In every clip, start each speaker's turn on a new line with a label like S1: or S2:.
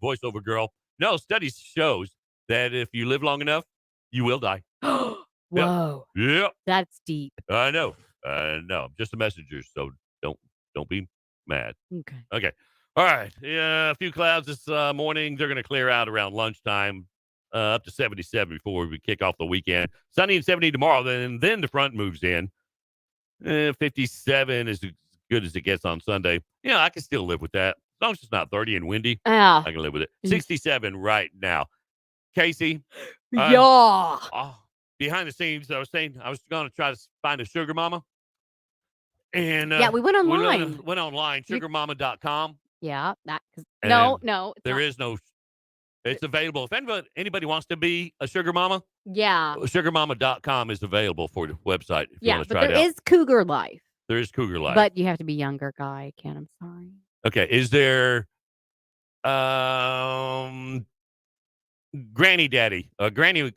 S1: voiceover girl. No, studies shows that if you live long enough, you will die. Yep.
S2: Whoa.
S1: Yep.
S2: That's deep.
S1: I know. No, I'm just a messenger, so don't don't be mad.
S2: Okay.
S1: Okay. All right. Yeah, a few clouds this morning. They're going to clear out around lunchtime, up to 77 before we kick off the weekend. Sunny and 70 tomorrow. Then the front moves in. 57 is as good as it gets on Sunday. Yeah, I can still live with that. As long as it's not 30 and windy,
S2: Yeah.
S1: I can live with it. 67 right now. Casey,
S2: Yeah.
S1: behind the scenes, I was saying I was going to try to find a sugar mama. And
S2: Yeah, we went online.
S1: went online, sugarmama.com.
S2: Yeah.
S1: And
S2: No.
S1: there is no, it's available. If anybody wants to be a sugar mama,
S2: Yeah.
S1: sugarmama.com is available for the website if you
S2: Yeah,
S1: want to
S2: but
S1: try it
S2: there
S1: out.
S2: is Cougar Life.
S1: There is Cougar Life.
S2: But you have to be younger, guy. I can't. I'm sorry.
S1: Okay. Is there Granny Daddy? Granny.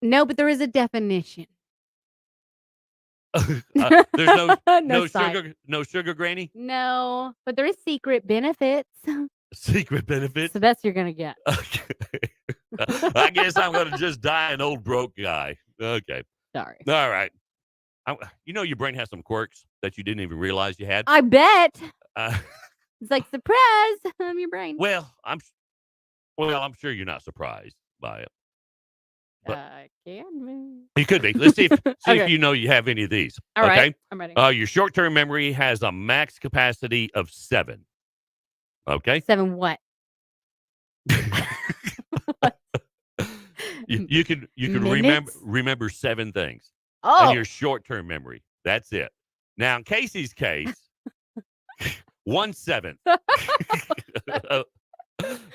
S2: No, but there is a definition.
S1: There's
S2: No
S1: sugar granny?
S2: No, but there is secret benefits.
S1: Secret benefits?
S2: So that's you're gonna get.
S1: Okay. I guess I'm gonna just die an old broke guy. Okay.
S2: Sorry.
S1: All right. Your brain has some quirks that you didn't even realize you had.
S2: I bet.
S1: Uh,
S2: It's like surprise. I'm your brain.
S1: well, I'm sure you're not surprised by it.
S2: Can be.
S1: You could be. Let's see if
S2: Okay.
S1: you know you have any of these.
S2: All
S1: okay?
S2: right. I'm ready.
S1: Your short-term memory has a max capacity of 7. Okay?
S2: 7 what?
S1: You can
S2: Minutes?
S1: remember 7 things.
S2: Oh.
S1: In your short-term memory. That's it. Now, in Casey's case, 1/7. All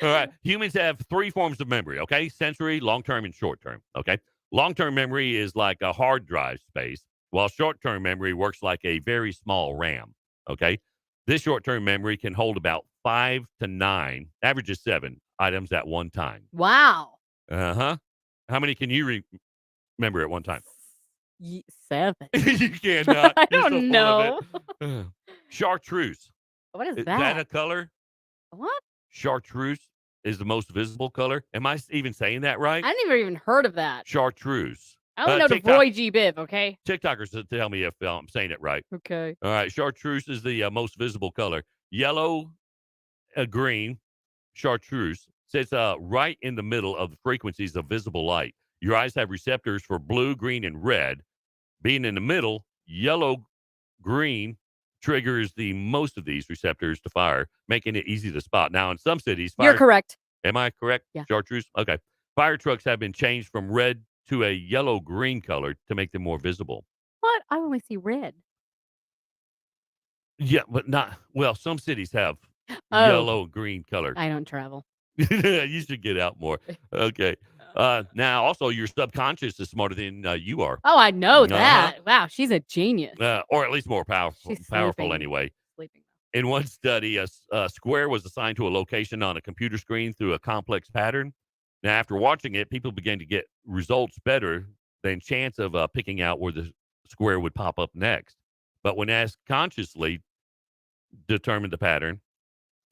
S1: right. Humans have 3 forms of memory, okay? Sensory, long-term, and short-term, okay? Long-term memory is like a hard drive space, while short-term memory works like a very small RAM, okay? This short-term memory can hold about 5 to 9, average is 7 items at one time.
S2: Wow.
S1: Uh-huh. How many can you remember at one time?
S2: 7.
S1: You cannot.
S2: I
S1: You're so
S2: don't
S1: full
S2: know.
S1: of it. Chartreuse.
S2: What is
S1: Is
S2: that?
S1: that a color?
S2: What?
S1: Chartreuse is the most visible color. Am I even saying that right?
S2: I never even heard of that.
S1: Chartreuse.
S2: I don't know the
S1: TikTok-
S2: Roy G. Biv, okay?
S1: TikTokers tell me if I'm saying it right.
S2: Okay.
S1: All right. Chartreuse is the most visible color. Yellow, green, chartreuse sits right in the middle of the frequencies of visible light. Your eyes have receptors for blue, green, and red. Being in the middle, yellow, green triggers the most of these receptors to fire, making it easy to spot. Now, in some cities,
S2: You're correct.
S1: Am I correct?
S2: Yeah.
S1: Chartreuse? Okay. Fire trucks have been changed from red to a yellow-green color to make them more visible.
S2: What? I only see red.
S1: Yeah, but not, well, some cities have
S2: Oh.
S1: yellow-green color.
S2: I don't travel.
S1: You should get out more. Okay. Now, also, your subconscious is smarter than you are.
S2: Oh, I know that. Wow, she's a genius.
S1: Or at least more powerful.
S2: She's
S1: Powerful
S2: sleeping.
S1: anyway.
S2: Sleeping.
S1: In one study, a square was assigned to a location on a computer screen through a complex pattern. Now, after watching it, people began to get results better than chance of picking out where the square would pop up next. But when asked consciously determine the pattern,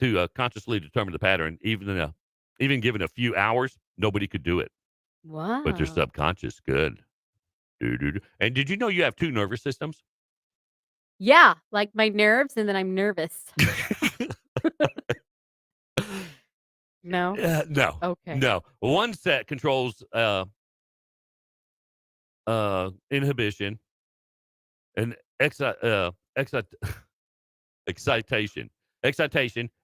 S1: even given a few hours, nobody could do it.
S2: Wow.
S1: But their subconscious could. And did you know you have 2 nervous systems?
S2: Yeah, like my nerves, and then I'm nervous. No?
S1: No.
S2: Okay.
S1: No. One set controls inhibition and excitation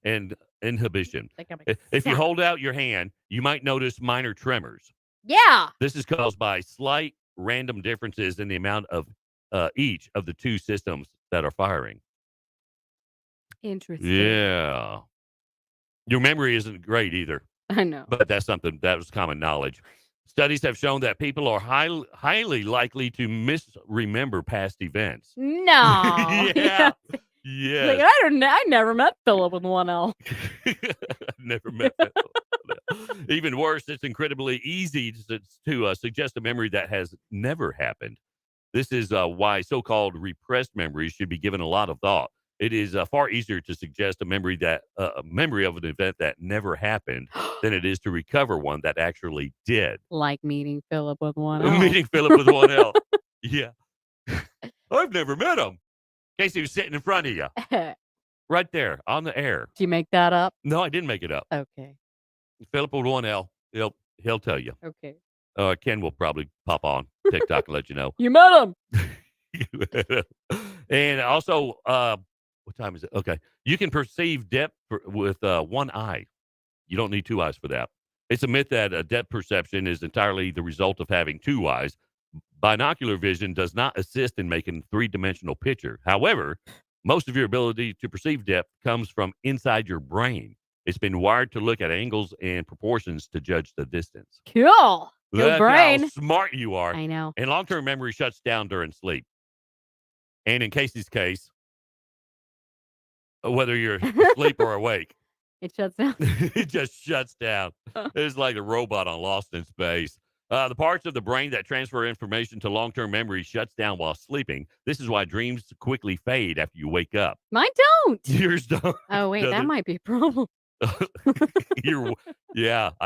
S1: and inhibition.
S2: Like I'm
S1: If you
S2: excited.
S1: hold out your hand, you might notice minor tremors.
S2: Yeah.
S1: This is caused by slight random differences in the amount of each of the 2 systems that are firing.
S2: Interesting.
S1: Yeah. Your memory isn't great either,
S2: I know.
S1: but that's something that was common knowledge. Studies have shown that people are highly likely to misremember past events.
S2: No.
S1: Yeah. Yeah.
S2: Like, I never met Philip with one L.
S1: Never met that. Even worse, it's incredibly easy to suggest a memory that has never happened. This is why so-called repressed memories should be given a lot of thought. It is far easier to suggest a memory of an event that never happened than it is to recover one that actually did.
S2: Like meeting Philip with one L.
S1: Meeting Philip with one L. Yeah. I've never met him. Casey was sitting in front of you,
S2: Did
S1: right there on the air.
S2: you make that up?
S1: No, I didn't make it up.
S2: Okay.
S1: Philip with one L. He'll tell you.
S2: Okay.
S1: Ken will probably pop on TikTok and let you know.
S2: You met him.
S1: And also, what time is it? Okay. You can perceive depth with one eye. You don't need two eyes for that. It's a myth that depth perception is entirely the result of having two eyes. Binocular vision does not assist in making a three-dimensional picture. However, most of your ability to perceive depth comes from inside your brain. It's been wired to look at angles and proportions to judge the distance.
S2: Cool. Good
S1: That's
S2: brain.
S1: how smart you are.
S2: I know.
S1: And long-term memory shuts down during sleep. And in Casey's case, whether you're asleep or awake,
S2: It shuts down.
S1: it just shuts down. It's like a robot on Lost in Space. The parts of the brain that transfer information to long-term memory shuts down while sleeping. This is why dreams quickly fade after you wake up.
S2: Mine don't.
S1: Yours don't.
S2: Oh, wait, that might be a problem.
S1: I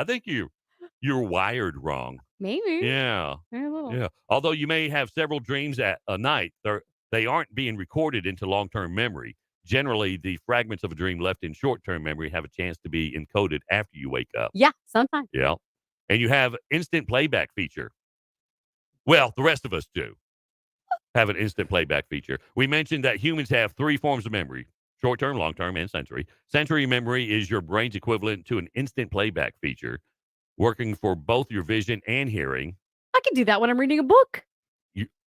S1: think you're wired wrong.
S2: Maybe.
S1: Yeah.
S2: Maybe a little.
S1: Yeah. Although you may have several dreams at a night, they aren't being recorded into long-term memory. Generally, the fragments of a dream left in short-term memory have a chance to be encoded after you wake up.
S2: Yeah, sometimes.
S1: Yeah. And you have instant playback feature. Well, the rest of us do have an instant playback feature. We mentioned that humans have three forms of memory: short-term, long-term, and sensory. Sensory memory is your brain's equivalent to an instant playback feature, working for both your vision and hearing.
S2: I can do that when I'm reading a book.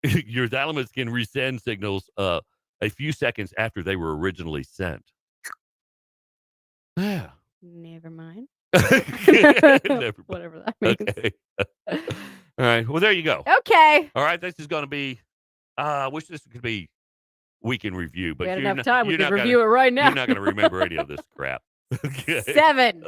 S1: Your thalamus can resend signals a few seconds after they were originally sent. Yeah.
S2: Never mind.
S1: Whatever
S2: that means.
S1: Okay. All right. Well, there you go.
S2: Okay.
S1: All right. This is going to be, I wish this could be week in review, but
S2: we had
S1: you're
S2: enough time. We
S1: you're
S2: could
S1: not
S2: review it right now.
S1: You're not going to remember any of this crap. Okay.
S2: 7.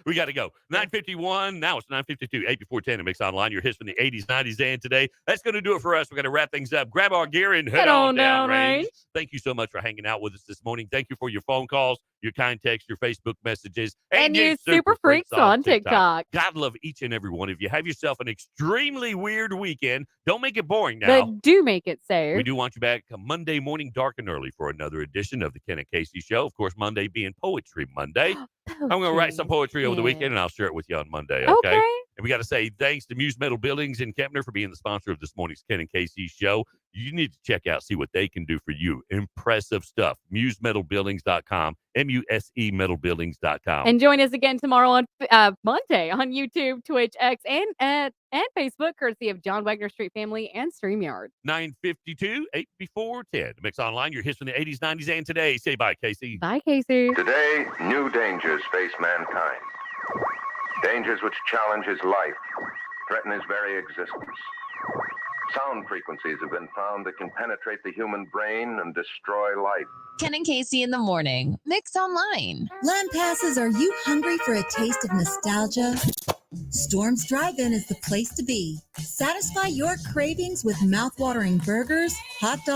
S1: We got to go. 9:51. Now it's 9:52. 8 before 10. It makes online your hits from the 80s, 90s, and today. That's going to do it for us. We're going to wrap things up. Grab our gear and head on down range. Thank you so much for hanging out with us this morning. Thank you for your phone calls, your kind texts, your Facebook messages,
S2: and you super freaks on TikTok.
S1: God love each and every one of you. Have yourself an extremely weird weekend. Don't make it boring now.
S2: But do make it safe.
S1: We do want you back Monday morning, dark and early, for another edition of the Ken and Casey Show. Of course, Monday being Poetry Monday. I'm going to write some poetry over the weekend, and I'll share it with you on Monday, okay? And we got to say thanks to Muse Metal Buildings in Kempner for being the sponsor of this morning's Ken and Casey Show. You need to check out, see what they can do for you. Impressive stuff. MuseMetalBuildings.com, MUSE metalbuildings.com.
S2: And join us again tomorrow on Monday on YouTube, Twitch, X, and Facebook, courtesy of John Wagner Street Family and StreamYard.
S1: 9:52, 8 before 10. Mix Online, your hits from the 80s, 90s, and today. Say bye, Casey.
S2: Bye, Casey.
S3: Today, new dangers face mankind. Dangers which challenge his life, threaten his very existence. Sound frequencies have been found that can penetrate the human brain and destroy life.
S4: Ken and Casey in the morning. Mix Online.
S5: Land passes, are you hungry for a taste of nostalgia? Storm's Drive-In is the place to be. Satisfy your cravings with mouth-watering burgers, hot dogs,